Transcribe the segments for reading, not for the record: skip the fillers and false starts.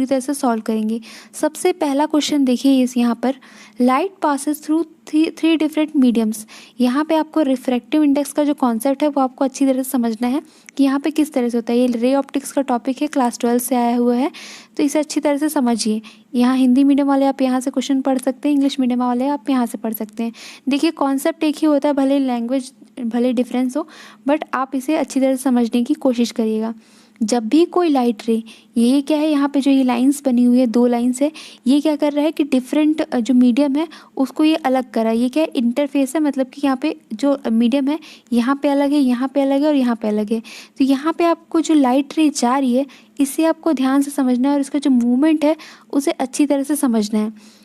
पूरी तरह से सॉल्व करेंगे। सबसे पहला क्वेश्चन देखिए इस यहाँ पर, light passes through three different mediums. यहाँ पे आपको रिफ्रैक्टिव इंडेक्स का जो कॉन्सेप्ट है वो आपको अच्छी तरह से समझना है कि यहाँ पे किस तरह से होता है। ये रे ऑप्टिक्स का टॉपिक है, क्लास 12 से आया हुआ है, तो इसे अच्छी तरह से समझिए। यहाँ हिंदी मीडियम वाले आप यहाँ से क्वेश्चन पढ़ सकते हैं, इंग्लिश मीडियम वाले आप यहाँ से पढ़ सकते हैं। देखिए कॉन्सेप्ट एक ही होता है, भले लैंग्वेज भले डिफरेंस हो, बट आप इसे अच्छी तरह से समझने की कोशिश करिएगा। जब भी कोई लाइट रे, ये क्या है यहाँ पे जो ये लाइंस बनी हुई है, 2 लाइंस है, ये क्या कर रहा है कि डिफरेंट जो मीडियम है उसको ये अलग कर रहा है। ये क्या है, इंटरफेस है, मतलब कि यहाँ पे जो मीडियम है यहाँ पे अलग है, यहाँ पे अलग है और यहाँ पे अलग है। तो यहाँ पे आपको जो लाइट रे जा रही है इसे आपको ध्यान से समझना है और इसका जो मूवमेंट है उसे अच्छी तरह से समझना है।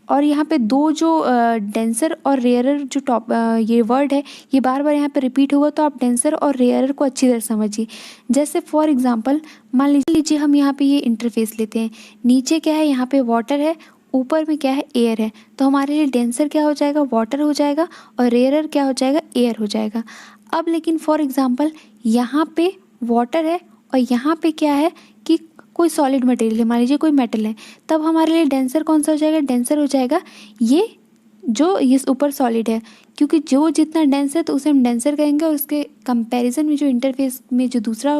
और यहाँ पे 2 जो डेंसर और रेयरर जो ये वर्ड है ये बार बार यहाँ पे रिपीट होगा, तो आप डेंसर और रेयरर को अच्छी तरह समझिए। जैसे फॉर एग्जांपल मान लीजिए हम यहाँ पे ये इंटरफेस लेते हैं, नीचे क्या है, यहाँ पे वाटर है, ऊपर में क्या है, एयर है, तो हमारे लिए डेंसर क्या हो जाएगा, वाटर हो जाएगा, और रेयरर क्या हो जाएगा, एयर हो जाएगा। अब लेकिन फॉर एग्जाम्पल यहाँ पे वाटर है और यहाँ पे क्या है कि कोई सॉलिड मटेरियल है, मान लीजिए कोई मेटल है, तब हमारे लिए डेंसर कौन सा हो जाएगा, डेंसर हो जाएगा ये जो इस ऊपर सॉलिड है, क्योंकि जो जितना डेंस है तो उसे हम डेंसर कहेंगे, और उसके कंपैरिजन में जो इंटरफेस में जो दूसरा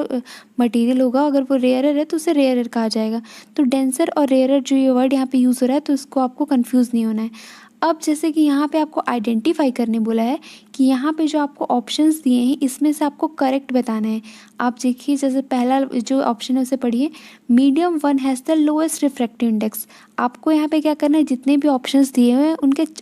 मटेरियल होगा अगर वो रेयरर है तो उसे रेयरर कहा जाएगा। तो डेंसर और रेयरर जो ये वर्ड यहाँ पे यूज़ हो रहा है तो इसको आपको कंफ्यूज नहीं होना है। अब जैसे कि यहाँ पे आपको आइडेंटिफाई करने बोला है कि यहाँ पे जो आपको ऑप्शंस दिए हैं इसमें से आपको करेक्ट बताना है। आप देखिए जैसे पहला जो ऑप्शन है उसे पढ़िए, medium 1 has the lowest refractive index. आपको यहाँ पे क्या करना है, जितने भी ऑप्शंस दिए हुए हैं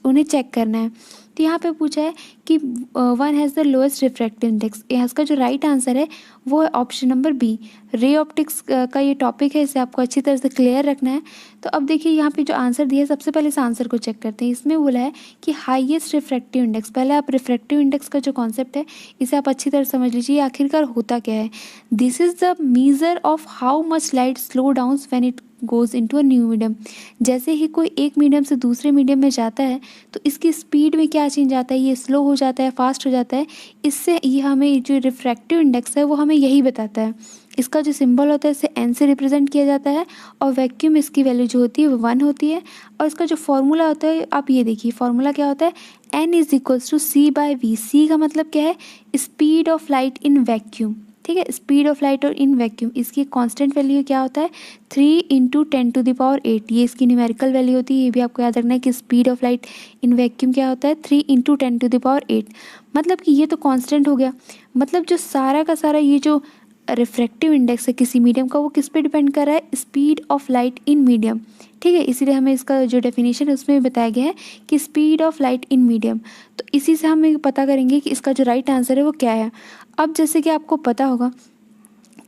उन्हें चेक करना है। तो यहाँ पे पूछा है कि 1 has the lowest refractive index, इसका जो राइट आंसर है वो है option number B. Ray optics का ये टॉपिक है, इसे आपको अच्छी तरह से क्लियर रखना है। तो अब देखिए यहाँ पे जो आंसर दिया है, सबसे पहले इस आंसर को चेक करते हैं। इसमें बोला है कि हाईएस्ट रिफ्रैक्टिव इंडेक्स, पहले आप रिफ्रैक्टिव इंडेक्स का जो कॉन्सेप्ट है इसे आप अच्छी तरह समझ लीजिए, आखिरकार होता क्या है। This is the measure of how much light slow down when it goes into a new medium. जैसे ही कोई एक मीडियम से दूसरे मीडियम में जाता है तो इसकी स्पीड में क्या चेंज आता है, ये स्लो हो जाता है, फास्ट हो जाता है। इससे ये हमें जो रिफ्रैक्टिव इंडेक्स है वो हमें यही बताता है। इसका जो सिंबल होता है इसे एन से रिप्रेजेंट किया जाता है, और वैक्यूम इसकी वैल्यू जो होती है वो 1 होती है। और इसका जो फॉर्मूला होता है, आप ये देखिए फॉर्मूला क्या होता है, N is equals to C by V. C का मतलब क्या है, speed of light in vacuum, ठीक है, स्पीड ऑफ लाइट और इन वैक्यूम। इसकी कांस्टेंट वैल्यू क्या होता है, 3 × 10⁸, ये इसकी न्यूमेरिकल वैल्यू होती है। ये भी आपको याद रखना है कि speed of light in vacuum क्या होता है, 3 × 10⁸। मतलब कि ये तो कांस्टेंट हो गया, मतलब जो सारा का सारा ये जो रिफ्रैक्टिव इंडेक्स है किसी मीडियम का वो किस पे डिपेंड कर रहा है, speed of light in medium, ठीक है। इसीलिए हमें इसका जो डेफिनेशन है उसमें बताया गया है कि speed of light in medium. तो इसी से हम पता करेंगे कि इसका जो राइट आंसर है वो क्या है। अब जैसे कि आपको पता होगा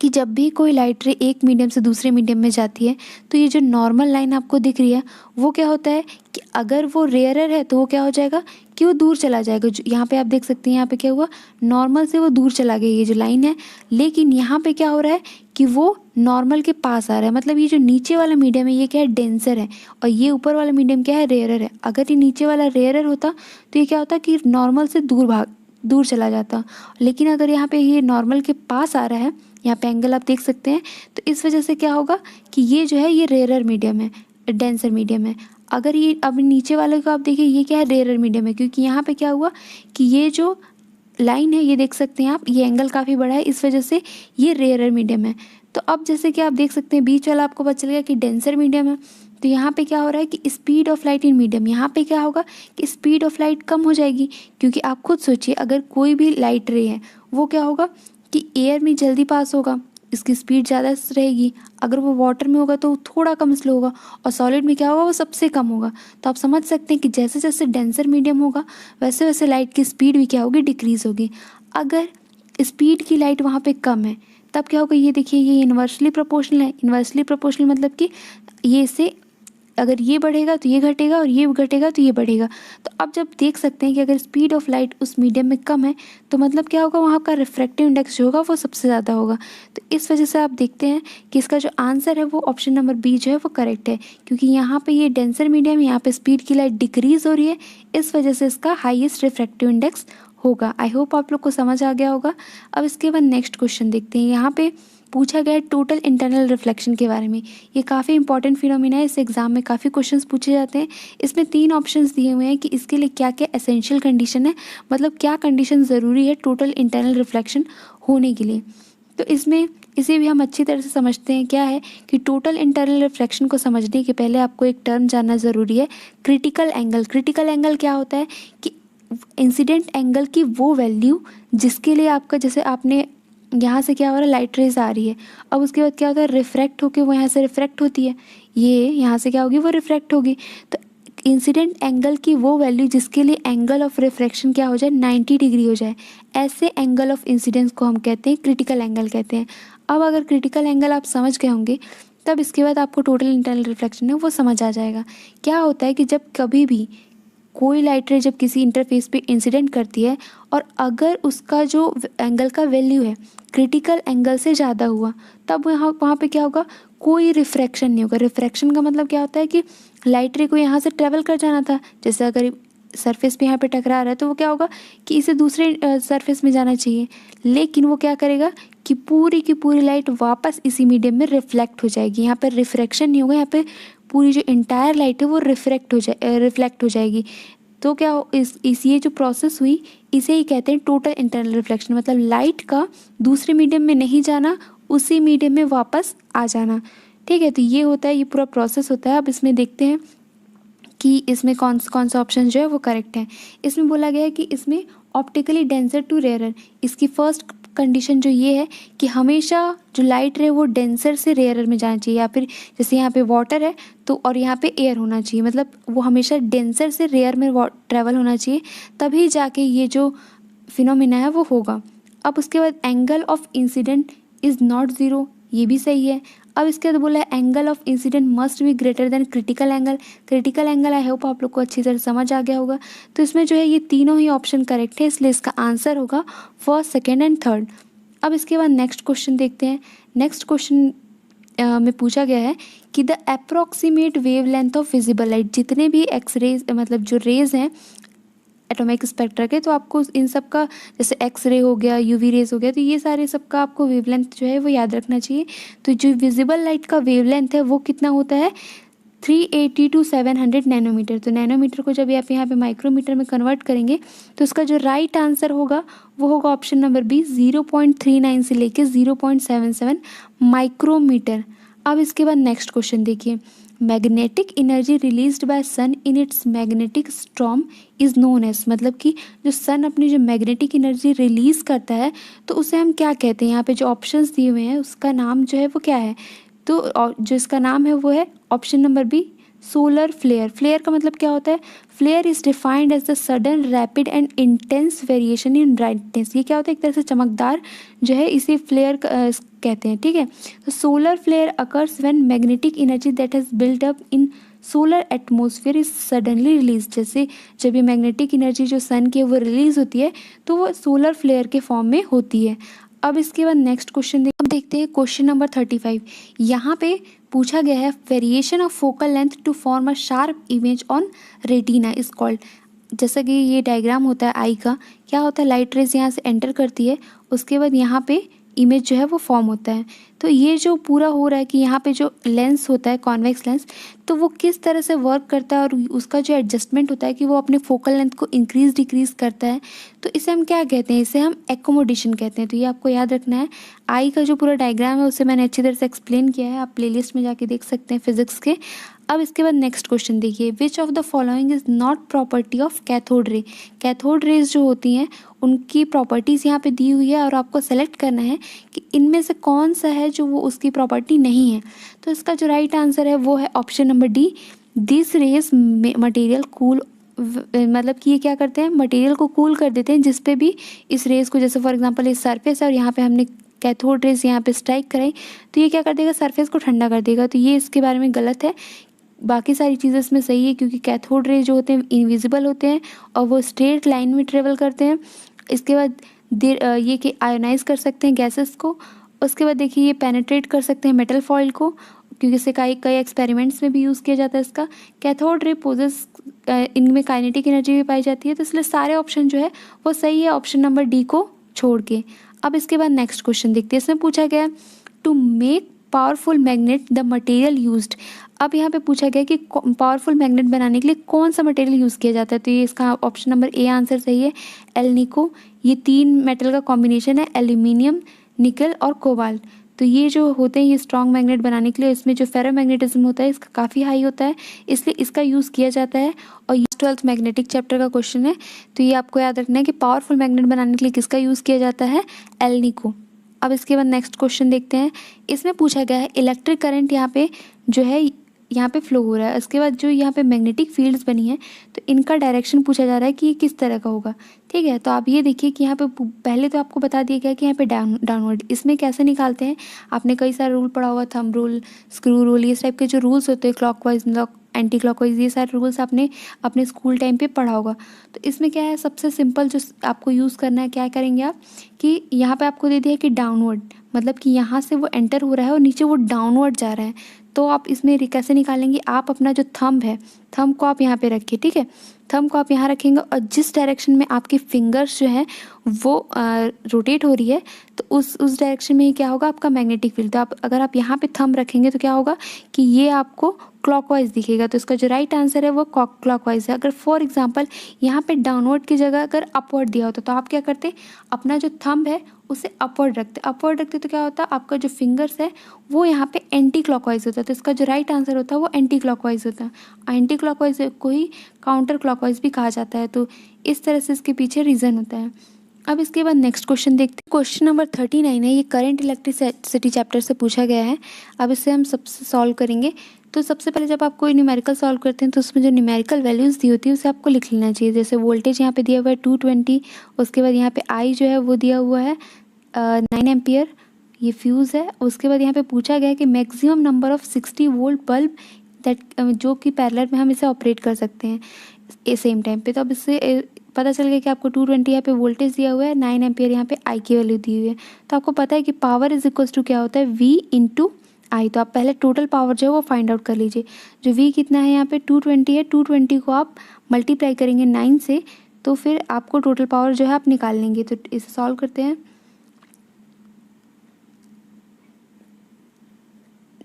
कि जब भी कोई लाइट रे एक मीडियम से दूसरे मीडियम में जाती है तो ये जो नॉर्मल लाइन आपको दिख रही है वो क्या होता है कि अगर वो रेयरर है तो वो क्या हो जाएगा कि वो दूर चला जाएगा। जो यहाँ पे आप देख सकते हैं, यहाँ पे क्या हुआ, नॉर्मल से वो दूर चला गया ये जो लाइन है। लेकिन यहाँ पे क्या हो रहा है कि वो नॉर्मल के पास आ रहा है, मतलब ये जो नीचे वाला मीडियम है ये क्या है, डेंसर है, और ये ऊपर वाला मीडियम क्या है, रेयरर है। अगर ये नीचे वाला रेयरर होता तो ये क्या होता कि नॉर्मल से दूर चला जाता। लेकिन अगर यहाँ पे ये नॉर्मल के पास आ रहा है, यहाँ पे एंगल आप देख सकते हैं, तो इस वजह से क्या होगा कि ये जो है ये रेयरर मीडियम है, डेंसर मीडियम है। अगर ये अब नीचे वाले को आप देखिए ये क्या है, रेयरर मीडियम है, क्योंकि यहाँ पे क्या हुआ कि ये जो लाइन है ये देख सकते हैं आप, ये एंगल काफ़ी बड़ा है, इस वजह से ये रेयरर मीडियम है। तो अब जैसे कि आप देख सकते हैं बीच वाला आपको पता चल गया कि डेंसर मीडियम है। तो यहाँ पे क्या हो रहा है कि speed of light in medium, यहाँ पे क्या होगा कि स्पीड ऑफ लाइट कम हो जाएगी, क्योंकि आप खुद सोचिए अगर कोई भी लाइट रे है वो क्या होगा कि एयर में जल्दी पास होगा, इसकी स्पीड ज़्यादा रहेगी। अगर वो वाटर में होगा तो थोड़ा कम स्लो होगा, और सॉलिड में क्या होगा वो सबसे कम होगा। तो आप समझ सकते हैं कि जैसे जैसे डेंसर मीडियम होगा वैसे वैसे लाइट की स्पीड भी क्या होगी, डिक्रीज़ होगी। अगर स्पीड की लाइट वहाँ पे कम है तब क्या होगा, ये देखिए ये इन्वर्सली प्रोपोर्शनल है। इन्वर्सली प्रोपोर्शनल मतलब कि ये से अगर ये बढ़ेगा तो ये घटेगा, और ये घटेगा तो ये बढ़ेगा। तो अब जब देख सकते हैं कि अगर स्पीड ऑफ लाइट उस मीडियम में कम है तो मतलब क्या होगा, वहाँ का रिफ्रैक्टिव इंडेक्स जो होगा वो सबसे ज़्यादा होगा। तो इस वजह से आप देखते हैं कि इसका जो आंसर है वो ऑप्शन नंबर बी जो है वो करेक्ट है, क्योंकि यहाँ पे ये डेंसर मीडियम, यहाँ पे स्पीड की लाइट डिक्रीज़ हो रही है, इस वजह से इसका हाईएस्ट रिफ्रैक्टिव इंडेक्स होगा। आई होप आप लोग को समझ आ गया होगा। अब इसके बाद नेक्स्ट क्वेश्चन देखते हैं। यहाँ पे पूछा गया है टोटल इंटरनल रिफ्लेक्शन के बारे में। ये काफ़ी इंपॉर्टेंट फिनोमिना है, इस एग्जाम में काफ़ी क्वेश्चंस पूछे जाते हैं। इसमें 3 ऑप्शंस दिए हुए हैं कि इसके लिए क्या क्या एसेंशियल कंडीशन है, मतलब क्या कंडीशन ज़रूरी है टोटल इंटरनल रिफ्लेक्शन होने के लिए। तो इसमें इसे भी हम अच्छी तरह से समझते हैं। क्या है कि टोटल इंटरनल रिफ्लेक्शन को समझने के पहले आपको एक टर्म जानना ज़रूरी है, क्रिटिकल एंगल। क्रिटिकल एंगल क्या होता है कि इंसिडेंट एंगल की वो वैल्यू जिसके लिए आपका, जैसे आपने यहाँ से क्या हो रहा है, लाइट रेज आ रही है, अब उसके बाद क्या होता है, रिफ्रैक्ट होकर वो यहाँ से रिफ्रैक्ट होती है, ये यहाँ से क्या होगी, वो रिफ्रैक्ट होगी। तो इंसिडेंट एंगल की वो वैल्यू जिसके लिए एंगल ऑफ रिफ्रैक्शन क्या हो जाए, 90 डिग्री हो जाए, ऐसे एंगल ऑफ इंसिडेंस को हम कहते हैं क्रिटिकल एंगल कहते हैं। अब अगर क्रिटिकल एंगल आप समझ गए होंगे तब इसके बाद आपको टोटल इंटरनल रिफ्लेक्शन है वो समझ आ जाएगा। क्या होता है कि जब कभी भी कोई लाइट रे जब किसी इंटरफेस पे इंसिडेंट करती है और अगर उसका जो एंगल का वैल्यू है क्रिटिकल एंगल से ज़्यादा हुआ, तब वहाँ पे क्या होगा, कोई रिफ्रैक्शन नहीं होगा। रिफ्रैक्शन का मतलब क्या होता है कि लाइट रे को यहाँ से ट्रेवल कर जाना था, जैसे अगर सरफेस पे यहाँ पे टकरा रहा है तो वो क्या होगा कि इसे दूसरे सरफेस में जाना चाहिए, लेकिन वो क्या करेगा कि पूरी की पूरी लाइट वापस इसी मीडियम में रिफ्लेक्ट हो जाएगी। यहाँ पर रिफ्रैक्शन नहीं होगा, यहाँ पे पूरी जो इंटायर लाइट है वो रिफ्लेक्ट हो जाएगी। तो क्या ये जो प्रोसेस हुई इसे ही कहते हैं टोटल इंटरनल रिफ्लेक्शन, मतलब लाइट का दूसरे मीडियम में नहीं जाना, उसी मीडियम में वापस आ जाना। ठीक है, तो ये होता है, ये पूरा प्रोसेस होता है। अब इसमें देखते हैं कि इसमें कौन सा ऑप्शन जो है वो करेक्ट है। इसमें बोला गया है कि इसमें ऑप्टिकली डेंसर टू रेयरर, इसकी फर्स्ट कंडीशन जो ये है कि हमेशा जो लाइट रे वो डेंसर से रेयरर में जाना चाहिए, या फिर जैसे यहाँ पे वाटर है तो और यहाँ पे एयर होना चाहिए, मतलब वो हमेशा डेंसर से रेयर में ट्रैवल होना चाहिए, तभी जाके ये जो फिनोमिना है वो होगा। अब उसके बाद angle of incident is not zero, ये भी सही है। अब इसके बाद बोला है angle of incident must be greater than critical angle. Critical angle I hope आप लोग को अच्छी तरह समझ आ गया होगा। तो इसमें जो है ये तीनों ही ऑप्शन करेक्ट है, इसलिए इसका आंसर होगा फर्स्ट, सेकेंड एंड थर्ड। अब इसके बाद नेक्स्ट क्वेश्चन देखते हैं। नेक्स्ट क्वेश्चन में पूछा गया है कि the approximate wavelength of visible light, जितने भी एक्सरेज मतलब जो रेज हैं एटॉमिक स्पेक्ट्रा के, तो आपको इन सब का, जैसे एक्स रे हो गया, यूवी रेज हो गया, तो ये सारे सब का आपको वेवलेंथ जो है वो याद रखना चाहिए। तो जो विजिबल लाइट का वेवलेंथ है वो कितना होता है, 380 to 700 नैनोमीटर। तो नैनोमीटर को जब आप यहाँ पे माइक्रोमीटर में कन्वर्ट करेंगे तो इसका जो राइट आंसर होगा वो होगा ऑप्शन नंबर बी, 0.39 से लेके 0.77 माइक्रोमीटर। अब इसके बाद नेक्स्ट क्वेश्चन देखिए, magnetic energy released by sun in its magnetic storm is known as, मतलब कि जो सन अपनी जो मैग्नेटिक एनर्जी रिलीज़ करता है तो उसे हम क्या कहते हैं। यहाँ पे जो ऑप्शंस दिए हुए हैं उसका नाम जो है वो क्या है, तो जो इसका नाम है वो है option number B, solar flare. Flare का मतलब क्या होता है, flare is defined as the sudden rapid and intense variation in brightness. ये क्या होता है, एक तरह से चमकदार जो है इसे फ्लेयर कहते हैं। ठीक है, तो solar flare occurs when magnetic energy that has built up in solar atmosphere is suddenly release. जैसे जब ये मैग्नेटिक एनर्जी जो सन की है वो रिलीज होती है तो वो सोलर फ्लेयर के फॉर्म में होती है। अब इसके बाद नेक्स्ट क्वेश्चन देखते हैं, क्वेश्चन नंबर 35। यहाँ पे पूछा गया है variation of focal length to form a sharp image on retina is called. जैसा कि ये डायग्राम होता है आई का, क्या होता है, लाइट रेज यहाँ से एंटर करती है, उसके बाद यहाँ पे इमेज जो है वो फॉर्म होता है। तो ये जो पूरा हो रहा है कि यहाँ पे जो लेंस होता है कॉन्वेक्स लेंस, तो वो किस तरह से वर्क करता है और उसका जो एडजस्टमेंट होता है कि वो अपने फोकल लेंथ को इंक्रीज डिक्रीज करता है, तो इसे हम क्या कहते हैं, इसे हम एकोमोडेशन कहते हैं। तो ये आपको याद रखना है। आई का जो पूरा डायग्राम है उसे मैंने अच्छी तरह से एक्सप्लेन किया है, आप प्लेलिस्ट में जाके देख सकते हैं फिजिक्स के। अब इसके बाद नेक्स्ट क्वेश्चन देखिए, विच of the following is not property of cathode ray. Cathode rays जो होती हैं उनकी प्रॉपर्टीज़ यहाँ पे दी हुई है और आपको सेलेक्ट करना है कि इनमें से कौन सा है जो वो उसकी प्रॉपर्टी नहीं है। तो इसका जो राइट आंसर है वो है option number D, this rays material cool, मतलब कि ये क्या करते हैं, मटेरियल को कूल कर देते हैं जिस पे भी इस रेज को, जैसे फॉर एग्जांपल इस सरफेस है और यहाँ पे हमने कैथोड रेज यहाँ पे स्ट्राइक कराई तो ये क्या कर देगा, सरफेस को ठंडा कर देगा। तो ये इसके बारे में गलत है, बाकी सारी चीज़ें इसमें सही है, क्योंकि कैथोड रे जो होते हैं इनविजिबल होते हैं और वो स्ट्रेट लाइन में ट्रेवल करते हैं। इसके बाद ये कि आयोनाइज कर सकते हैं गैसेस को। उसके बाद देखिए ये पेनिट्रेट कर सकते हैं मेटल फॉइल को, क्योंकि इससे कई एक्सपेरिमेंट्स में भी यूज़ किया जाता है इसका। कैथोड रे पोजेस, इनमें काइनेटिक एनर्जी भी पाई जाती है, तो इसलिए सारे ऑप्शन जो है वो सही है ऑप्शन नंबर डी को छोड़ के। अब इसके बाद नेक्स्ट क्वेश्चन देखते हैं। इसमें पूछा गया to make powerful magnet the material used. अब यहाँ पे पूछा गया कि पावरफुल मैग्नेट बनाने के लिए कौन सा मटेरियल यूज़ किया जाता है, तो ये इसका ऑप्शन नंबर ए आंसर सही है, एल्निको। ये 3 मेटल का कॉम्बिनेशन है, एल्यूमिनियम, निकल और कोबाल्ट। तो ये जो होते हैं ये स्ट्रॉन्ग मैग्नेट बनाने के लिए, इसमें जो फेरोमैग्नेटिज्म होता है इसका काफ़ी हाई होता है, इसलिए इसका यूज़ किया जाता है। और ये 12th मैग्नेटिक चैप्टर का क्वेश्चन है, तो ये आपको याद रखना है कि पावरफुल मैग्नेट बनाने के लिए किसका यूज़ किया जाता है, एल्निको। अब इसके बाद नेक्स्ट क्वेश्चन देखते हैं। इसमें पूछा गया है इलेक्ट्रिक करंट यहाँ पे जो है यहाँ पे फ्लो हो रहा है, उसके बाद जो यहाँ पे मैग्नेटिक फील्ड्स बनी है तो इनका डायरेक्शन पूछा जा रहा है कि ये किस तरह का होगा। ठीक है, तो आप ये देखिए कि यहाँ पे पहले तो आपको बता दिया गया कि यहाँ पे डाउनवर्ड, इसमें कैसे निकालते हैं, आपने कई सारे रूल पढ़ा होगा, थंब रूल, स्क्रू रूल, ये टाइप के जो रूल्स होते हैं, क्लॉकवाइज एंटी क्लॉकवाइज, ये सारे रूल्स आपने अपने स्कूल टाइम पे पढ़ा होगा। तो इसमें क्या है, सबसे सिंपल जो आपको यूज़ करना है, क्या करेंगे आप कि यहाँ पे आपको दे दिया है कि डाउनवर्ड, मतलब कि यहाँ से वो एंटर हो रहा है और नीचे वो डाउनवर्ड जा रहा है। तो आप इसमें कैसे निकालेंगे, आप अपना जो थंब है, थंब को आप यहाँ पे रखिए। ठीक है, थंब को आप यहाँ रखेंगे और जिस डायरेक्शन में आपकी फिंगर्स जो है वो रोटेट हो रही है, तो उस डायरेक्शन में ही क्या होगा, आपका मैग्नेटिक फील्ड। तो आप अगर आप यहाँ पे थंब रखेंगे तो क्या होगा कि ये आपको क्लॉकवाइज दिखेगा, तो इसका जो राइट आंसर है वो क्लॉकवाइज है। अगर फॉर एग्जांपल यहाँ पे डाउनवर्ड की जगह अगर अपवर्ड दिया होता तो आप क्या करते, अपना जो थंब है उसे अपवर्ड रखते तो क्या होता, आपका जो फिंगर्स है वो यहाँ पे एंटी क्लॉकवाइज होता है, तो इसका जो राइट आंसर होता है वो एंटी क्लॉकवाइज होता है। एंटी क्लॉकवाइज को ही काउंटर क्लॉकवाइज भी कहा जाता है, तो इस तरह से इसके पीछे रीज़न होता है। अब इसके बाद नेक्स्ट क्वेश्चन देखते हैं। क्वेश्चन नंबर 39 है, ये करंट इलेक्ट्रिसिटी चैप्टर से पूछा गया है। अब इसे हम सबसे सॉल्व करेंगे। तो सबसे पहले जब आप कोई न्यूमेरिकल सॉल्व करते हैं तो उसमें जो न्यूमेरिकल वैल्यूज़ दी होती है उसे आपको लिख लेना चाहिए। जैसे वोल्टेज यहाँ पे दिया हुआ है 220, उसके बाद यहाँ पे आई जो है वो दिया हुआ है 9 एम्पियर, ये फ्यूज़ है। उसके बाद यहाँ पे पूछा गया है कि maximum number of 60 volt bulb that जो कि पैरेलल में हम इसे ऑपरेट कर सकते हैं सेम टाइम पे। तो अब इससे पता चल गया कि आपको 220 यहाँ पे वोल्टेज दिया हुआ है, 9 एम्पियर यहाँ पे आई की वैल्यू दी हुई है। तो आपको पता है कि पावर इज इक्वल्स टू क्या होता है, V इंटू आई। तो आप पहले टोटल पावर जो है वो फाइंड आउट कर लीजिए। जो V कितना है यहाँ पे 220 है, 220 को आप मल्टीप्लाई करेंगे 9 से, तो फिर आपको टोटल पावर जो है आप निकाल लेंगे। तो इसे सॉल्व करते हैं।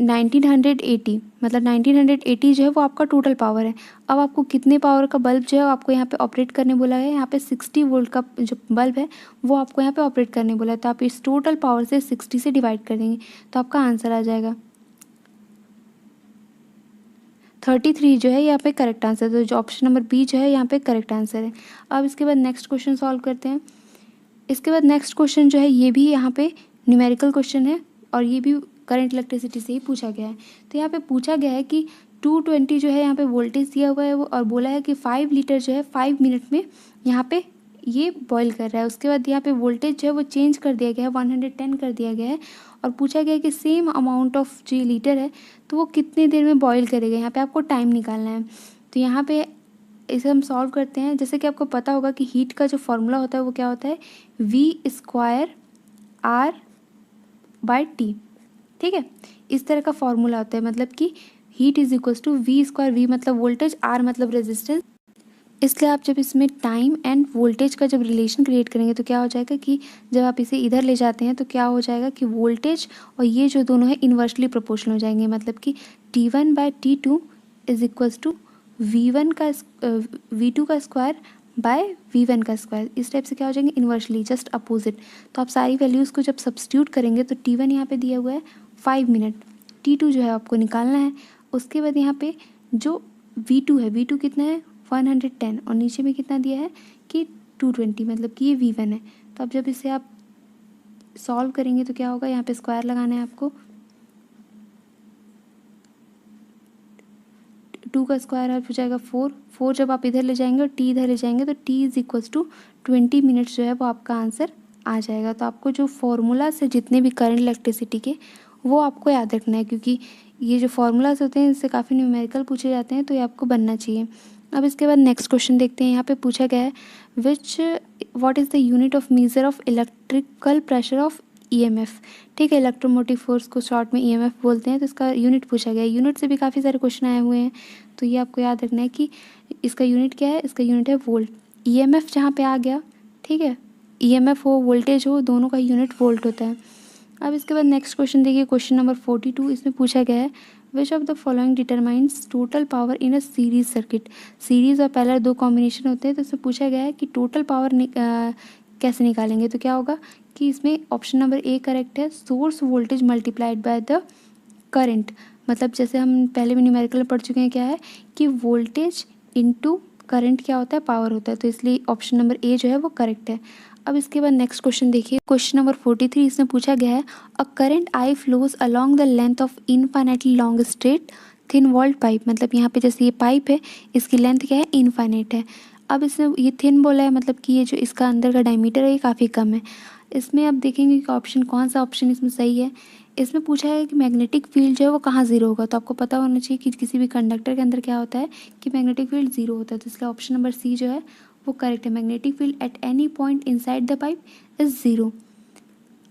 1980 मतलब 1980 जो है वो आपका टोटल पावर है। अब आपको कितने पावर का बल्ब जो है आपको यहाँ पे ऑपरेट करने बोला है, यहाँ पे 60 वोल्ट का जो बल्ब है वो आपको यहाँ पे ऑपरेट करने बोला है। तो आप इस टोटल पावर से 60 से डिवाइड कर देंगे तो आपका आंसर आ जाएगा 33 जो है यहाँ पे करेक्ट आंसर। तो जो ऑप्शन नंबर बी जो है यहाँ पे करेक्ट आंसर है। अब इसके बाद नेक्स्ट क्वेश्चन सॉल्व करते हैं। इसके बाद नेक्स्ट क्वेश्चन जो है ये भी यहाँ पे न्यूमेरिकल क्वेश्चन है और ये भी करंट इलेक्ट्रिसिटी से ही पूछा गया है। तो यहाँ पे पूछा गया है कि 220 जो है यहाँ पे वोल्टेज दिया हुआ है वो, और बोला है कि 5 लीटर जो है 5 मिनट में यहाँ पे ये बॉईल कर रहा है। उसके बाद यहाँ पे वोल्टेज जो है वो चेंज कर दिया गया है, 110 कर दिया गया है, और पूछा गया है कि सेम अमाउंट ऑफ जो लीटर है तो वो कितने देर में बॉईल करेगा। यहाँ पे आपको टाइम निकालना है। तो यहाँ पे इसे हम सॉल्व करते हैं। जैसे कि आपको पता होगा कि हीट का जो फॉर्मूला होता है वो क्या होता है, V² R/T। ठीक है, इस तरह का फॉर्मूला होता है, मतलब कि heat is equals to V², V मतलब वोल्टेज, R मतलब रेजिस्टेंस। इसलिए आप जब इसमें टाइम एंड वोल्टेज का जब रिलेशन क्रिएट करेंगे तो क्या हो जाएगा कि जब आप इसे इधर ले जाते हैं तो क्या हो जाएगा कि वोल्टेज और ये जो दोनों है इन्वर्सली प्रोपोर्शनल हो जाएंगे। मतलब कि T1/T2 is equals to V2 का स्क्वायर बाय V1 का स्क्वायर। इस टाइप से क्या हो जाएंगे, इन्वर्सली, जस्ट अपोजिट। तो आप सारी वैल्यूज़ को जब सब्स्टिट्यूट करेंगे तो T1 यहाँ पे दिया हुआ है 5 मिनट, T2 जो है आपको निकालना है। उसके बाद यहाँ पे जो V2 है, V2 कितना है 110, और नीचे में कितना दिया है कि 220, मतलब कि ये V1 है। तो अब जब इसे आप सॉल्व करेंगे तो क्या होगा, यहाँ पे स्क्वायर लगाना है आपको, 2 का स्क्वायर हो जाएगा 4 जब आप इधर ले जाएंगे और T इधर ले जाएंगे तो T is equals to 20 minutes जो है वो आपका आंसर आ जाएगा। तो आपको जो फॉर्मूलाज है जितने भी करंट इलेक्ट्रिसिटी के वो आपको याद रखना है, क्योंकि ये जो फॉर्मूलाज होते हैं इससे काफ़ी न्यूमेरिकल पूछे जाते हैं, तो ये आपको बनना चाहिए। अब इसके बाद नेक्स्ट क्वेश्चन देखते हैं। यहाँ पे पूछा गया है what is the unit of measure of electrical pressure of EMF। ठीक है, इलेक्ट्रोमोटिव फोर्स को शॉर्ट में EMF बोलते हैं। तो इसका यूनिट पूछा गया है। यूनिट से भी काफ़ी सारे क्वेश्चन आए हुए हैं, तो ये आपको याद रखना है कि इसका यूनिट क्या है, इसका यूनिट है वोल्ट। EMF जहाँ पे आ गया, ठीक है, EMF हो वोल्टेज हो दोनों का यूनिट वोल्ट होता है। अब इसके बाद नेक्स्ट क्वेश्चन देखिए, क्वेश्चन नंबर 42। इसमें पूछा गया है विच of the following determines total power in a series circuit. Series और पैरेलल दो कॉम्बिनेशन होते हैं, तो इसमें पूछा गया है कि टोटल पावर कैसे निकालेंगे। तो क्या होगा कि इसमें ऑप्शन नंबर ए करेक्ट है, source voltage multiplied by the current. मतलब जैसे हम पहले भी न्यूमेरिकल में पढ़ चुके हैं, क्या है कि वोल्टेज इनटू करंट क्या होता है, पावर होता है। तो इसलिए ऑप्शन नंबर ए जो है वो करेक्ट है। अब इसके बाद नेक्स्ट क्वेश्चन देखिए, क्वेश्चन नंबर 43। इसमें पूछा गया है a current I flows along the length of infinitely long straight thin walled pipe. मतलब यहाँ पे जैसे ये पाइप है, इसकी लेंथ क्या है, इनफाइनाइट है। अब इसमें ये थिन बोला है, मतलब कि ये जो इसका अंदर का डायमीटर है ये काफ़ी कम है। इसमें अब देखेंगे कि ऑप्शन कौन सा ऑप्शन इसमें सही है। इसमें पूछा है कि मैग्नेटिक फील्ड जो है वो कहाँ ज़ीरो होगा। तो आपको पता होना चाहिए कि किसी भी कंडक्टर के अंदर क्या होता है कि मैग्नेटिक फील्ड ज़ीरो होता है। तो इसलिए ऑप्शन नंबर सी जो है वो करेक्ट है, magnetic field at any point inside the pipe is zero.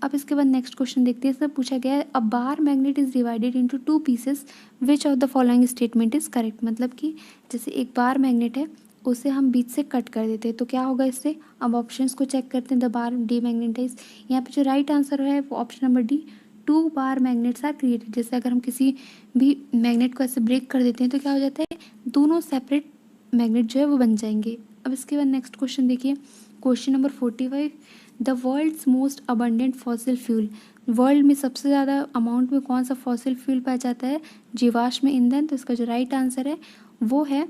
अब इसके बाद नेक्स्ट क्वेश्चन देखते हैं। इसमें पूछा गया है a bar magnet is divided into two pieces, which of the following statement is correct. मतलब कि जैसे एक बार मैग्नेट है, उसे हम बीच से कट कर देते हैं, तो क्या होगा इससे। अब ऑप्शंस को चेक करते हैं। द बार डीमैग्नेटाइज, यहाँ पे जो राइट आंसर है वो option number D, two bar magnets are created. जैसे अगर हम किसी भी मैग्नेट को ऐसे ब्रेक कर देते हैं तो क्या हो जाता है, दोनों सेपरेट मैग्नेट जो है वो बन जाएंगे। अब इसके बाद नेक्स्ट क्वेश्चन देखिए, question number 45। The world's most abundant fossil fuel. World में सबसे ज़्यादा अमाउंट में कौन सा फॉसिल फ्यूल पाया जाता है, जीवाश्म ईंधन। तो इसका जो राइट आंसर है वो है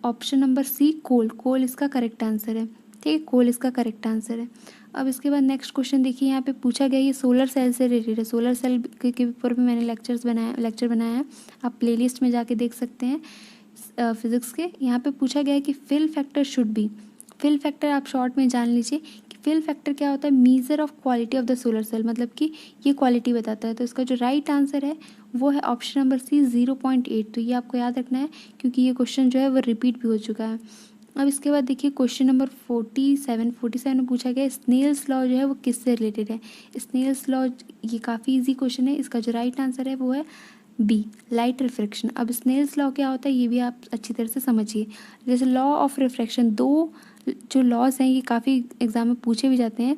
ऑप्शन नंबर सी, कोल। कोल इसका करेक्ट आंसर है, ठीक है, कोल इसका करेक्ट आंसर है। अब इसके बाद नेक्स्ट क्वेश्चन देखिए, यहाँ पे पूछा गया ये सोलर सेल से रिलेटेड है। सोलर सेल के ऊपर भी मैंने लेक्चर बनाया है, आप प्लेलिस्ट में जाके देख सकते हैं फिजिक्स के। यहाँ पे पूछा गया है कि fill factor should be. Fill factor आप शॉर्ट में जान लीजिए कि फिल फैक्टर क्या होता है, measure of quality of the solar cell, मतलब कि ये क्वालिटी बताता है। तो इसका जो राइट आंसर है वो है ऑप्शन नंबर सी, 0.8। तो ये आपको याद रखना है क्योंकि ये क्वेश्चन जो है वो रिपीट भी हो चुका है। अब इसके बाद देखिए क्वेश्चन नंबर 47 में पूछा गया स्नेल्स लॉ जो है वो किससे रिलेटेड है। स्नेल्स लॉ ये काफ़ी इजी क्वेश्चन है, इसका जो राइट आंसर है वो है बी, लाइट रिफ्रैक्शन। अब स्नेल्स लॉ क्या होता है ये भी आप अच्छी तरह से समझिए। जैसे लॉ ऑफ रिफ्रैक्शन, दो जो लॉज हैं ये काफ़ी एग्जाम में पूछे भी जाते हैं।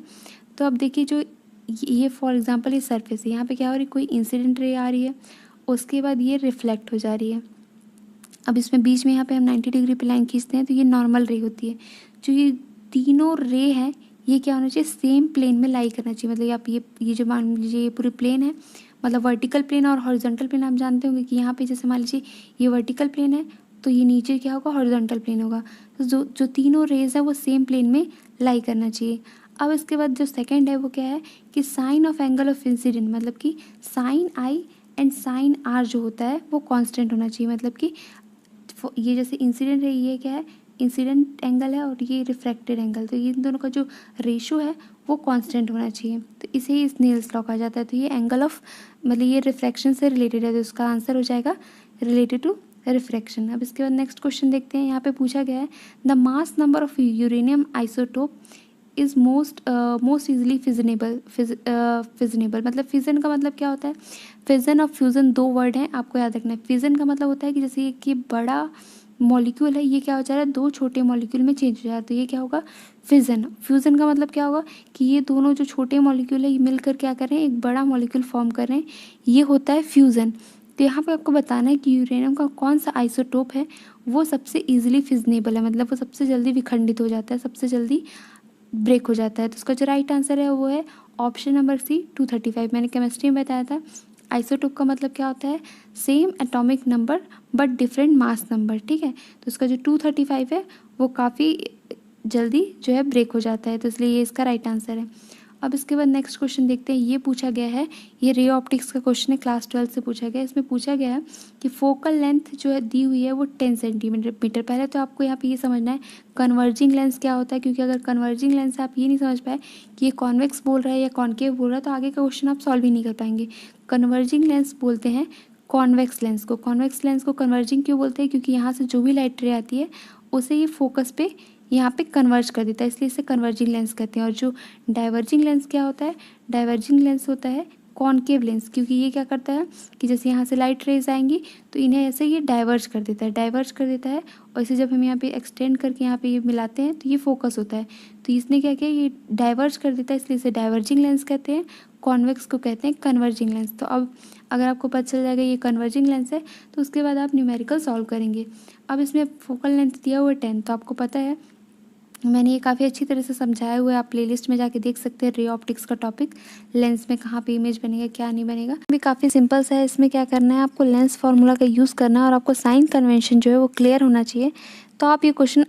तो अब देखिए जो ये फॉर एग्जांपल ये सरफेस है, यहाँ पे क्या हो रही है, कोई इंसिडेंट रे आ रही है, उसके बाद ये रिफ्लेक्ट हो जा रही है। अब इसमें बीच में यहाँ पे हम 90 डिग्री पे लाइन खींचते हैं तो ये नॉर्मल रे होती है। जो ये तीनों रे हैं ये क्या होना चाहिए, सेम प्लेन में लाई करना चाहिए। मतलब आप ये जो मान लीजिए ये पूरी प्लेन है, मतलब वर्टिकल प्लेन और हॉरिजॉन्टल प्लेन आप जानते होंगे कि यहाँ पे जैसे मान लीजिए ये वर्टिकल प्लेन है तो ये नीचे क्या होगा, हॉरिजॉन्टल प्लेन होगा। तो जो तीनों रेज है वो सेम प्लेन में लाई करना चाहिए। अब इसके बाद जो सेकंड है वो क्या है कि sine of angle of incident, मतलब कि sine I and sine R जो होता है वो कांस्टेंट होना चाहिए। मतलब कि ये जैसे इंसिडेंट है ये क्या है, इंसिडेंट एंगल है, और ये रिफ्रैक्टेड एंगल, तो ये इन दोनों का जो रेशो है वो कांस्टेंट होना चाहिए। तो इसे ही स्नेल्स लॉ कहा जाता है। तो ये एंगल ऑफ मतलब ये रिफ्रैक्शन से रिलेटेड है, तो इसका आंसर हो जाएगा रिलेटेड टू रिफ्रैक्शन। अब इसके बाद नेक्स्ट क्वेश्चन देखते हैं। यहाँ पे पूछा गया है the mass number of uranium isotope is most easily फिजनेबल। मतलब फिजन का मतलब क्या होता है, फिजन और फ्यूज़न दो वर्ड हैं, आपको याद रखना है। फिजन का मतलब होता है कि जैसे कि बड़ा मॉलिक्यूल है ये क्या हो जा रहा है, दो छोटे मॉलिक्यूल में चेंज हो जा रहा है, तो ये क्या होगा, फिजन। फ्यूज़न का मतलब क्या होगा कि ये दोनों जो छोटे मॉलिक्यूल है ये मिलकर क्या कर रहे हैं, एक बड़ा मॉलिक्यूल फॉर्म कर रहे हैं, ये होता है फ्यूज़न। तो यहाँ पे आपको बताना है कि यूरेनियम का कौन सा आइसोटोप है वो सबसे इजीली फिजनेबल है, मतलब वो सबसे जल्दी विखंडित हो जाता है, सबसे जल्दी ब्रेक हो जाता है। तो उसका जो राइट आंसर है वो है ऑप्शन नंबर सी, 235। मैंने केमिस्ट्री में बताया था आइसोटोप का मतलब क्या होता है, same atomic number but different mass number, ठीक है। तो उसका जो 235 है वो काफ़ी जल्दी जो है ब्रेक हो जाता है, तो इसलिए ये इसका राइट आंसर है। अब इसके बाद नेक्स्ट क्वेश्चन देखते हैं। ये पूछा गया है, ये रे ऑप्टिक्स का क्वेश्चन है, क्लास 12 से पूछा गया है। इसमें पूछा गया है कि फोकल लेंथ जो है दी हुई है वो 10 सेंटीमीटर। पहले तो आपको यहाँ पे ये समझना है कन्वर्जिंग लेंस क्या होता है, क्योंकि अगर कन्वर्जिंग लेंस आप ये नहीं समझ पाए कि ये कॉन्वेक्स बोल रहा है या कॉन्केव बोल रहा है तो आगे का क्वेश्चन आप सॉल्व ही नहीं कर पाएंगे। कन्वर्जिंग लेंस बोलते हैं कॉन्वेक्स लेंस को। कॉन्वेक्स लेंस को कन्वर्जिंग क्यों बोलते हैं, क्योंकि यहाँ से जो भी लाइट रे आती है उसे ये फोकस पे यहाँ पे कन्वर्ज कर देता है, इसलिए इसे कन्वर्जिंग लेंस कहते हैं। और जो डाइवर्जिंग लेंस क्या होता है, डाइवर्जिंग लेंस होता है कॉनकेव लेंस, क्योंकि ये क्या करता है कि जैसे यहाँ से लाइट रेज आएंगी तो इन्हें ऐसे ये डाइवर्ज कर देता है, और इसे जब हम यहाँ पे एक्सटेंड करके यहाँ पे ये मिलाते हैं तो ये फोकस होता है। तो इसने क्या किया, ये डाइवर्ज कर देता है, इसलिए इसे डाइवर्जिंग लेंस कहते हैं, कॉन्वेक्स को कहते हैं कन्वर्जिंग लेंस। तो अब अगर आपको पता चल जाएगा ये कन्वर्जिंग लेंस है तो उसके बाद आप न्यूमेरिकल सॉल्व करेंगे। अब इसमें फोकल लेंथ दिया हुआ है 10, तो आपको पता है मैंने ये काफ़ी अच्छी तरह से समझाया हुआ है, आप प्लेलिस्ट में जाके देख सकते हैं रे ऑप्टिक्स का टॉपिक, लेंस में कहाँ पे इमेज बनेगा क्या नहीं बनेगा। भी काफ़ी सिंपल सा है, इसमें क्या करना है आपको लेंस फार्मूला का यूज़ करना है और आपको साइन कन्वेंशन जो है वो क्लियर होना चाहिए, तो आप ये क्वेश्चन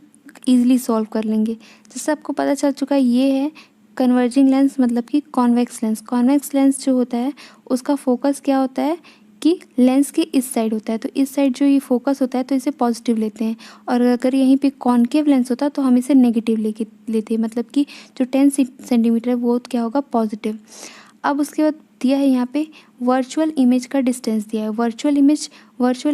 ईजिली सॉल्व कर लेंगे। जैसे आपको पता चल चुका है ये है कन्वर्जिंग लेंस मतलब कि कॉन्वेक्स लेंस। कॉन्वेक्स लेंस जो होता है उसका फोकस क्या होता है कि लेंस के इस साइड होता है, तो इस साइड जो ये फोकस होता है तो इसे पॉजिटिव लेते हैं, और अगर यहीं पे कॉन्केव लेंस होता है तो हम इसे नेगेटिव लेते हैं, मतलब कि जो 10 सेंटीमीटर है वो क्या होगा पॉजिटिव। अब उसके बाद दिया है यहाँ पे वर्चुअल इमेज का डिस्टेंस दिया है। वर्चुअल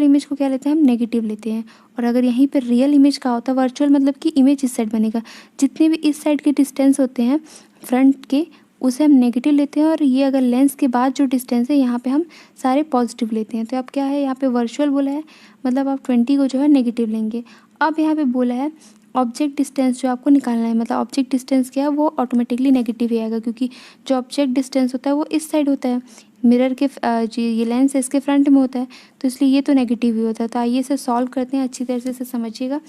इमेज को क्या लेते हैं हम नेगेटिव लेते हैं, और अगर यहीं पे रियल इमेज का होता है वर्चुअल मतलब कि इमेज इस साइड बनेगा, जितने भी इस साइड के डिस्टेंस होते हैं फ्रंट के उसे हम नेगेटिव लेते हैं, और ये अगर लेंस के बाद जो डिस्टेंस है यहाँ पे हम सारे पॉजिटिव लेते हैं। तो अब क्या है यहाँ पे वर्चुअल बोला है मतलब आप 20 को जो है नेगेटिव लेंगे। अब यहाँ पे बोला है ऑब्जेक्ट डिस्टेंस जो आपको निकालना है, मतलब ऑब्जेक्ट डिस्टेंस क्या है वो ऑटोमेटिकली नेगेटिव ही आएगा, क्योंकि जो ऑब्जेक्ट डिस्टेंस होता है वो इस साइड होता है, मिरर के जो ये लेंस है इसके फ्रंट में होता है, तो इसलिए ये तो नेगेटिव ही होता है। तो आइए इसे सॉल्व करते हैं, अच्छी तरह से इसे समझिएगा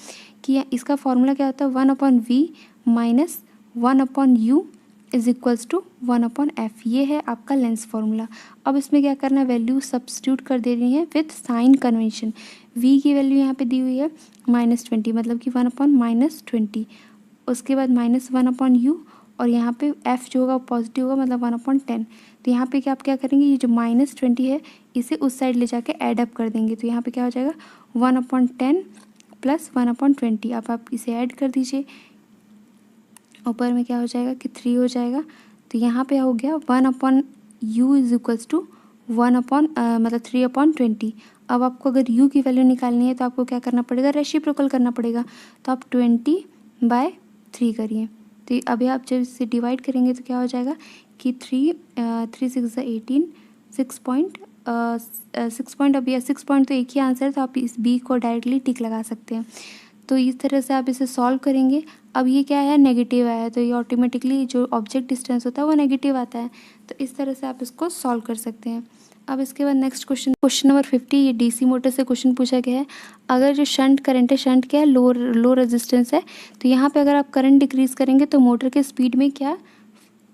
कि इसका फॉर्मूला क्या होता है 1/v minus 1/u is equals to 1/f। ये है आपका लेंस फार्मूला। अब इसमें क्या करना है वैल्यू सब्स्टिट्यूट कर दे रही है विथ साइन कन्वेंशन। v की वैल्यू यहाँ पे दी हुई है -20 मतलब कि 1/-20, उसके बाद -1/u, और यहाँ पे f जो होगा पॉजिटिव होगा मतलब 1/10। तो यहाँ पे क्या आप क्या करेंगे ये जो -20 है इसे उस साइड ले जाके ऐड अप कर देंगे, तो यहाँ पे क्या हो जाएगा 1/10 प्लस 1/20। अब आप इसे ऐड कर दीजिए, ऊपर में क्या हो जाएगा कि 3 हो जाएगा, तो यहाँ पे हो गया 1/u इज इक्वल्स टू 3/20। अब आपको अगर u की वैल्यू निकालनी है तो आपको क्या करना पड़ेगा रेसिप्रोकल करना पड़ेगा, तो आप 20/3 करिए। तो अभी आप जब इसे डिवाइड करेंगे तो क्या हो जाएगा कि 3 6 18 6 पॉइंट 6 पॉइंट, अब यह 6 पॉइंट तो एक ही आंसर है, तो आप इस बी को डायरेक्टली टिक लगा सकते हैं। तो इस तरह से आप इसे सॉल्व करेंगे। अब ये क्या है नेगेटिव आया है, तो ये ऑटोमेटिकली जो ऑब्जेक्ट डिस्टेंस होता है वो नेगेटिव आता है, तो इस तरह से आप इसको सॉल्व कर सकते हैं। अब इसके बाद नेक्स्ट क्वेश्चन नंबर 50, ये डीसी मोटर से क्वेश्चन पूछा गया है। अगर जो शंट करंट है, शंट क्या है लो रेजिस्टेंस है, तो यहाँ पे अगर आप करंट डिक्रीज करेंगे तो मोटर के स्पीड में क्या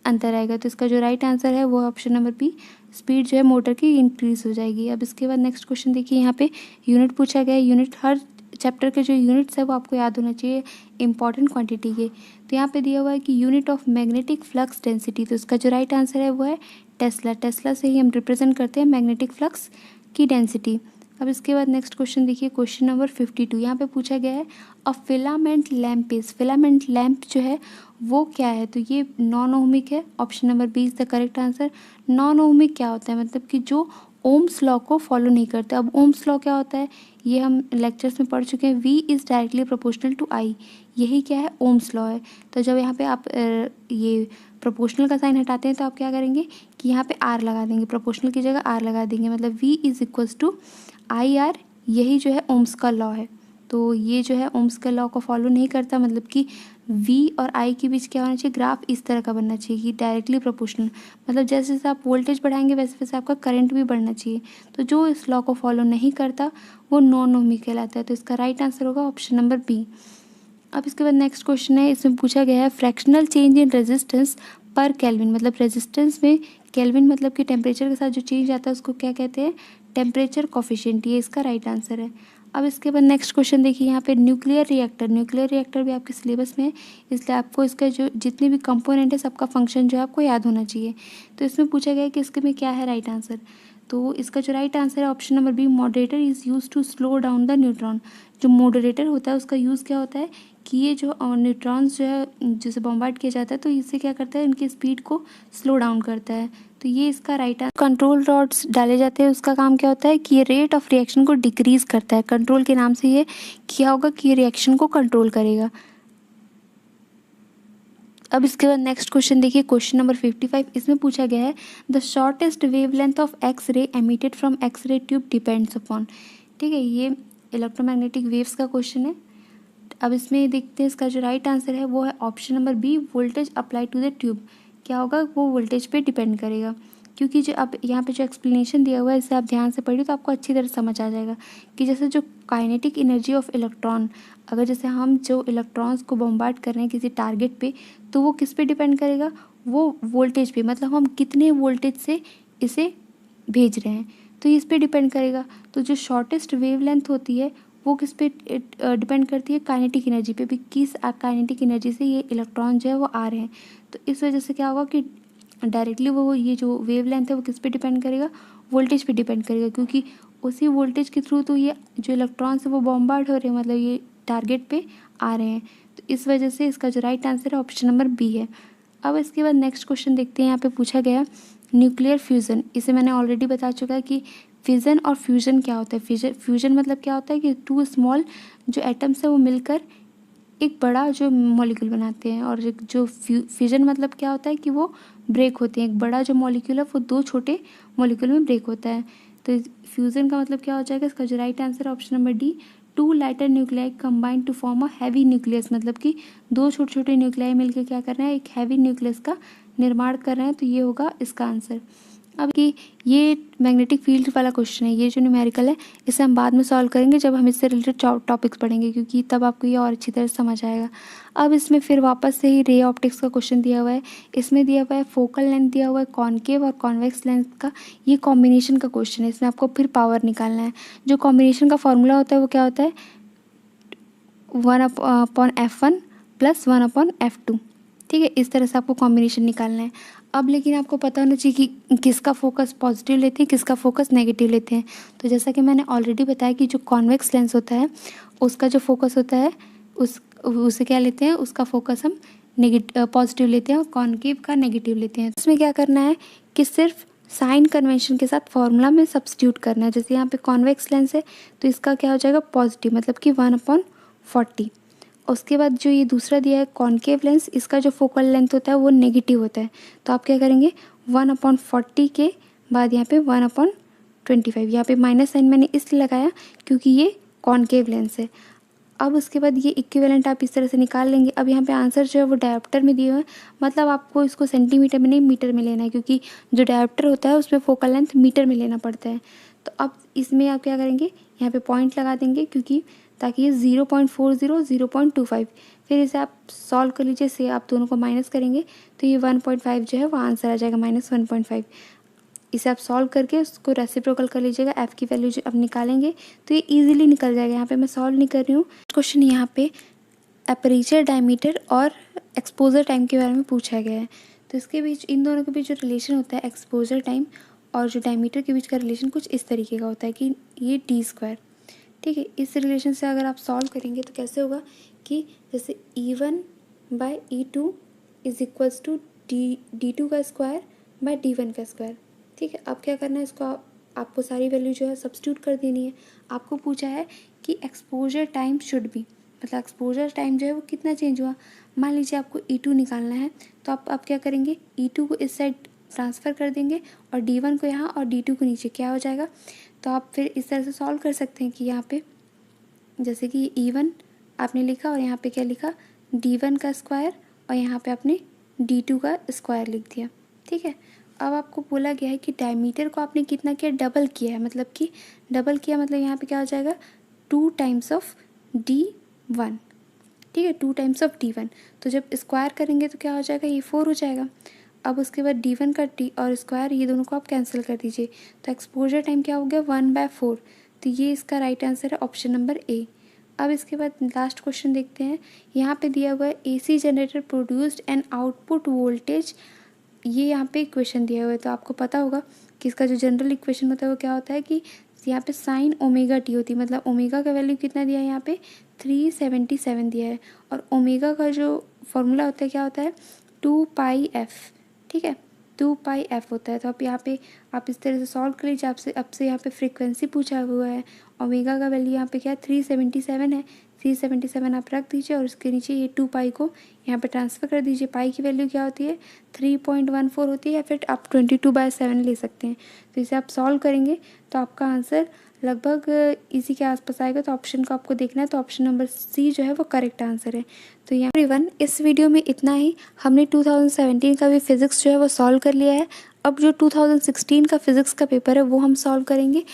अंतर आएगा, तो इसका जो राइट आंसर है वो ऑप्शन नंबर बी, स्पीड जो है मोटर की इंक्रीज हो जाएगी। अब इसके बाद नेक्स्ट क्वेश्चन देखिए, यहाँ पे यूनिट पूछा गया है। यूनिट हर चैप्टर के जो यूनिट्स है वो आपको याद होना चाहिए इंपॉर्टेंट क्वांटिटी के। तो यहाँ पे दिया हुआ है कि unit of magnetic flux density, तो इसका जो राइट आंसर है वो है टेस्ला। टेस्ला से ही हम रिप्रेजेंट करते हैं मैग्नेटिक फ्लक्स की डेंसिटी। अब इसके बाद नेक्स्ट क्वेश्चन देखिए, क्वेश्चन नंबर 52, यहाँ पे पूछा गया है a filament lamp is, filament lamp जो है वो क्या है, तो ये नॉन ओहमिक है, option number B is the correct answer. Non ohmic क्या होता है, मतलब कि जो ओम्स लॉ को फॉलो नहीं करते। अब ओम्स लॉ क्या होता है ये हम लेक्चर्स में पढ़ चुके हैं, V is directly proportional to I, यही क्या है ओम्स लॉ है। तो जब यहाँ पे आप ये प्रोपोर्शनल का साइन हटाते हैं तो आप क्या करेंगे कि यहाँ पे R लगा देंगे, प्रोपोर्शनल की जगह R लगा देंगे, मतलब V is equals to IR, यही जो है ओम्स का लॉ है। तो ये जो है ओम्स का लॉ को फॉलो नहीं करता, मतलब कि V और I के बीच क्या होना चाहिए ग्राफ इस तरह का बनना चाहिए कि डायरेक्टली प्रोपोर्शनल, मतलब जैसे जैसे आप वोल्टेज बढ़ाएंगे वैसे वैसे आपका करंट भी बढ़ना चाहिए। तो जो इस लॉ को फॉलो नहीं करता वो नॉन ओहमिक कहलाता है, तो इसका राइट आंसर होगा ऑप्शन नंबर बी। अब इसके बाद नेक्स्ट क्वेश्चन है, इसमें पूछा गया है फ्रैक्शनल चेंज इन रेजिस्टेंस पर केल्विन, मतलब रेजिस्टेंस में केल्विन मतलब कि टेम्परेचर के साथ जो चेंज आता है उसको क्या कहते हैं टेम्परेचर कोफिशिएंट, ये इसका राइट आंसर है। अब इसके बाद नेक्स्ट क्वेश्चन देखिए, यहाँ पे न्यूक्लियर रिएक्टर भी आपके सिलेबस में है, इसलिए आपको इसका जो जितने भी कंपोनेंट है सबका फंक्शन जो है आपको याद होना चाहिए। तो इसमें पूछा गया है कि इसके में क्या है राइट आंसर, तो इसका जो राइट आंसर है option number B, moderator is use to slow down the neutron. जो मॉडरेटर होता है उसका यूज़ क्या होता है कि ये जो न्यूट्रॉन्स जो है जिसे बॉम्बार्ड किया जाता है तो इससे क्या करता है इनकी स्पीड को स्लो डाउन करता है, तो ये इसका राइट आंसर। कंट्रोल रॉड्स डाले जाते हैं उसका काम क्या होता है कि ये रेट ऑफ रिएक्शन को डिक्रीज करता है, कंट्रोल के नाम से ये किया होगा कि ये रिएक्शन को कंट्रोल करेगा। अब इसके बाद नेक्स्ट क्वेश्चन देखिए, क्वेश्चन नंबर 55, इसमें पूछा गया है the shortest wavelength of X ray emitted from X ray tube depends upon, ठीक है ये इलेक्ट्रोमैग्नेटिक वेव्स का क्वेश्चन है। अब इसमें देखते हैं इसका जो राइट आंसर है वो है option number B, voltage apply to the tube, क्या होगा, वो वोल्टेज पे डिपेंड करेगा। क्योंकि जो अब यहाँ पे जो एक्सप्लेनेशन दिया हुआ है इसे आप ध्यान से पढ़िए तो आपको अच्छी तरह समझ आ जाएगा कि जैसे जो काइनेटिक एनर्जी ऑफ इलेक्ट्रॉन, अगर जैसे हम जो इलेक्ट्रॉन्स को बम्बार्ड कर रहे हैं किसी टारगेट पे, तो वो किस पे डिपेंड करेगा, वो वोल्टेज पे, मतलब हम कितने वोल्टेज से इसे भेज रहे हैं तो इस पे डिपेंड करेगा। तो जो शॉर्टेस्ट वेवलेंथ होती है वो किस पे डिपेंड करती है, काइनेटिक एनर्जी पे भी, किस काइनेटिक एनर्जी से ये इलेक्ट्रॉन जो है वो आ रहे हैं। तो इस वजह से क्या होगा कि डायरेक्टली वो ये जो वेवलेंथ है वो किस पे डिपेंड करेगा, वोल्टेज पे डिपेंड करेगा, क्योंकि उसी वोल्टेज के थ्रू तो ये जो इलेक्ट्रॉन्स है वो बॉम्बार्ड हो रहे हैं, मतलब ये टारगेट पे आ रहे हैं। तो इस वजह से इसका जो राइट आंसर है ऑप्शन नंबर बी है। अब इसके बाद नेक्स्ट क्वेश्चन देखते हैं। यहाँ पे पूछा गया है न्यूक्लियर फ्यूज़न। इसे मैंने ऑलरेडी बता चुका है कि फिज़न और फ्यूजन क्या होता है। फ्यूजन मतलब क्या होता है कि टू स्मॉल जो एटम्स है वो मिलकर एक बड़ा जो मॉलिक्यूल बनाते हैं, और जो फ्यूजन मतलब क्या होता है कि वो ब्रेक होते हैं, एक बड़ा जो मॉलिक्यूल है वो दो छोटे मॉलिक्यूल में ब्रेक होता है। तो फ्यूजन का मतलब क्या हो जाएगा, इसका जो राइट आंसर है option number D, two lighter nuclei combine to form a heavy nucleus, मतलब कि दो छोटे छोटे न्यूक्लियाई मिलकर क्या कर रहे हैं, एक हैवी न्यूक्लियस का निर्माण कर रहे हैं। तो ये होगा इसका आंसर। अब कि ये मैग्नेटिक फील्ड वाला क्वेश्चन है, ये जो न्यूमेरिकल है इसे हम बाद में सॉल्व करेंगे जब हम इससे रिलेटेड टॉपिक्स पढ़ेंगे, क्योंकि तब आपको ये और अच्छी तरह समझ आएगा। अब इसमें फिर वापस से ही रे ऑप्टिक्स का क्वेश्चन दिया हुआ है। इसमें दिया हुआ है फोकल लेंथ दिया हुआ है, कॉनकेव और कॉन्वेक्स लेंथ का ये कॉम्बिनेशन का क्वेश्चन है। इसमें आपको फिर पावर निकालना है। जो कॉम्बिनेशन का फॉर्मूला होता है वो क्या होता है, 1/f1 + 1/f2। ठीक है, इस तरह से आपको कॉम्बिनेशन निकालना है। अब लेकिन आपको पता होना चाहिए कि किसका फोकस पॉजिटिव लेते हैं, किसका फोकस नेगेटिव लेते हैं। तो जैसा कि मैंने ऑलरेडी बताया कि जो कॉन्वेक्स लेंस होता है उसका जो फोकस होता है उसे क्या लेते हैं, उसका फोकस हम पॉजिटिव लेते हैं, और कॉनकेव का नेगेटिव लेते हैं। इसमें क्या करना है कि सिर्फ साइन कन्वेंशन के साथ फॉर्मूला में सब्स्टिट्यूट करना है। जैसे यहाँ पे कॉन्वेक्स लेंस है तो इसका क्या हो जाएगा, पॉजिटिव, मतलब कि 1/40। उसके बाद जो ये दूसरा दिया है कॉनकेव लेंस, इसका जो फोकल लेंथ होता है वो नेगेटिव होता है। तो आप क्या करेंगे, 1/40 के बाद यहाँ पे 1/25। यहाँ पे माइनस साइन मैंने इसलिए लगाया क्योंकि ये कॉनकेव लेंस है। अब उसके बाद ये इक्विवेलेंट आप इस तरह से निकाल लेंगे। अब यहाँ पे आंसर जो है वो डायोप्टर में दिए हुए हैं, मतलब आपको इसको सेंटीमीटर में नहीं मीटर में लेना है, क्योंकि जो डायोप्टर होता है उसमें फोकल लेंथ मीटर में लेना पड़ता है। तो अब इसमें आप क्या करेंगे, यहाँ पे पॉइंट लगा देंगे, क्योंकि ताकि ये 0.40 0.25, फिर इसे आप सॉल्व कर लीजिए। से आप दोनों को माइनस करेंगे तो ये 1.5 जो है वो आंसर आ जाएगा, -1.5। इसे आप सॉल्व करके उसको रेसिप्रोकल कर लीजिएगा। एफ़ की वैल्यू जो अब निकालेंगे तो ये इजीली निकल जाएगा। यहाँ पे मैं सॉल्व नहीं कर रही हूँ। क्वेश्चन यहाँ पे एपरेचर डायमीटर और एक्सपोजर टाइम के बारे में पूछा गया है। तो इसके बीच, इन दोनों के बीच जो रिलेशन होता है एक्सपोजर टाइम और जो डायमीटर के बीच का रिलेशन कुछ इस तरीके का होता है कि ये d²। ठीक है, इस रिलेशन से अगर आप सॉल्व करेंगे तो कैसे होगा कि जैसे E1/E2 is equals to D2 का स्क्वायर बाय D1 का स्क्वायर। ठीक है, अब क्या करना है, इसको आपको सारी वैल्यू जो है सब्स्टिट्यूट कर देनी है। आपको पूछा है कि एक्सपोजर टाइम शुड बी, मतलब एक्सपोजर टाइम जो है वो कितना चेंज हुआ। मान लीजिए आपको E2 निकालना है, तो आप क्या करेंगे, E2 को इस साइड ट्रांसफ़र कर देंगे और D1 को यहाँ और D2 को नीचे, क्या हो जाएगा। तो आप फिर इस तरह से सॉल्व कर सकते हैं कि यहाँ पे जैसे कि E1 आपने लिखा और यहाँ पे क्या लिखा, D1 का स्क्वायर, और यहाँ पे आपने D2 का स्क्वायर लिख दिया। ठीक है, अब आपको बोला गया है कि डायमीटर को आपने कितना किया, डबल किया है, मतलब कि डबल किया मतलब यहाँ पे क्या हो जाएगा, 2 टाइम्स ऑफ D1। ठीक है, 2 टाइम्स ऑफ D1। तो जब स्क्वायर करेंगे तो क्या हो जाएगा, ये 4 हो जाएगा। अब उसके बाद D1 का D और स्क्वायर, ये दोनों को आप कैंसिल कर दीजिए, तो एक्सपोजर टाइम क्या हो गया, 1/4। तो ये इसका राइट आंसर है ऑप्शन नंबर ए। अब इसके बाद लास्ट क्वेश्चन देखते हैं। यहाँ पे दिया हुआ है AC generator produced an output voltage. ये यहाँ पे इक्वेशन दिया हुआ है, तो आपको पता होगा कि इसका जो जनरल इक्वेशन होता है वो क्या होता है कि यहाँ पे साइन ओमेगा टी होती है, मतलब ओमेगा का वैल्यू कितना दिया है, यहाँ पे 377 दिया है, और ओमेगा का जो फॉर्मूला होता है क्या होता है, 2πf। ठीक है, 2πf होता है। तो आप यहाँ पे आप इस तरह से सॉल्व कर लीजिए। आपसे यहाँ पे फ्रीक्वेंसी पूछा हुआ है, ओमेगा का वैल्यू यहाँ पे क्या है, 377 है। 377 आप रख दीजिए और उसके नीचे ये 2π को यहाँ पे ट्रांसफ़र कर दीजिए। पाई की वैल्यू क्या होती है, 3.14 होती है, या फिर आप 22/7 ले सकते हैं। तो इसे आप सॉल्व करेंगे तो आपका आंसर लगभग इसी के आसपास आएगा। तो ऑप्शन को आपको देखना है, तो ऑप्शन नंबर सी जो है वो करेक्ट आंसर है। तो यहाँ एवरीवन इस वीडियो में इतना ही। हमने 2017 का भी फिज़िक्स जो है वो सॉल्व कर लिया है। अब जो 2016 का फिज़िक्स का पेपर है वो हम सॉल्व करेंगे,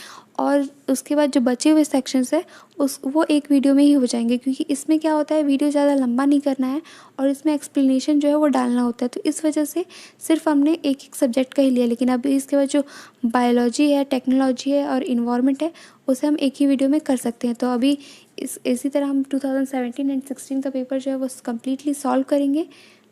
और उसके बाद जो बचे हुए सेक्शंस है वो एक वीडियो में ही हो जाएंगे, क्योंकि इसमें क्या होता है वीडियो ज़्यादा लंबा नहीं करना है और इसमें एक्सप्लेनेशन जो है वो डालना होता है। तो इस वजह से सिर्फ हमने एक एक सब्जेक्ट का ही लिया, लेकिन अभी इसके बाद जो बायोलॉजी है, टेक्नोलॉजी है और इन्वायरमेंट है उसे हम एक ही वीडियो में कर सकते हैं। तो अभी इसी तरह हम 2017 एंड 16 का पेपर जो है वो कम्प्लीटली सॉल्व करेंगे।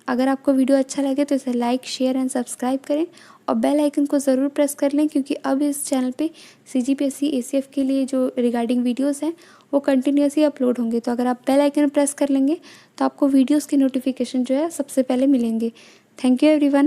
अगर आपको वीडियो अच्छा लगे तो इसे लाइक, शेयर एंड सब्सक्राइब करें और बेल आइकन को ज़रूर प्रेस कर लें, क्योंकि अब इस चैनल पे CGPSC ACF के लिए जो रिगार्डिंग वीडियोस हैं वो कंटिन्यूसली अपलोड होंगे। तो अगर आप बेल आइकन प्रेस कर लेंगे तो आपको वीडियोस की नोटिफिकेशन जो है सबसे पहले मिलेंगे। Thank you everyone.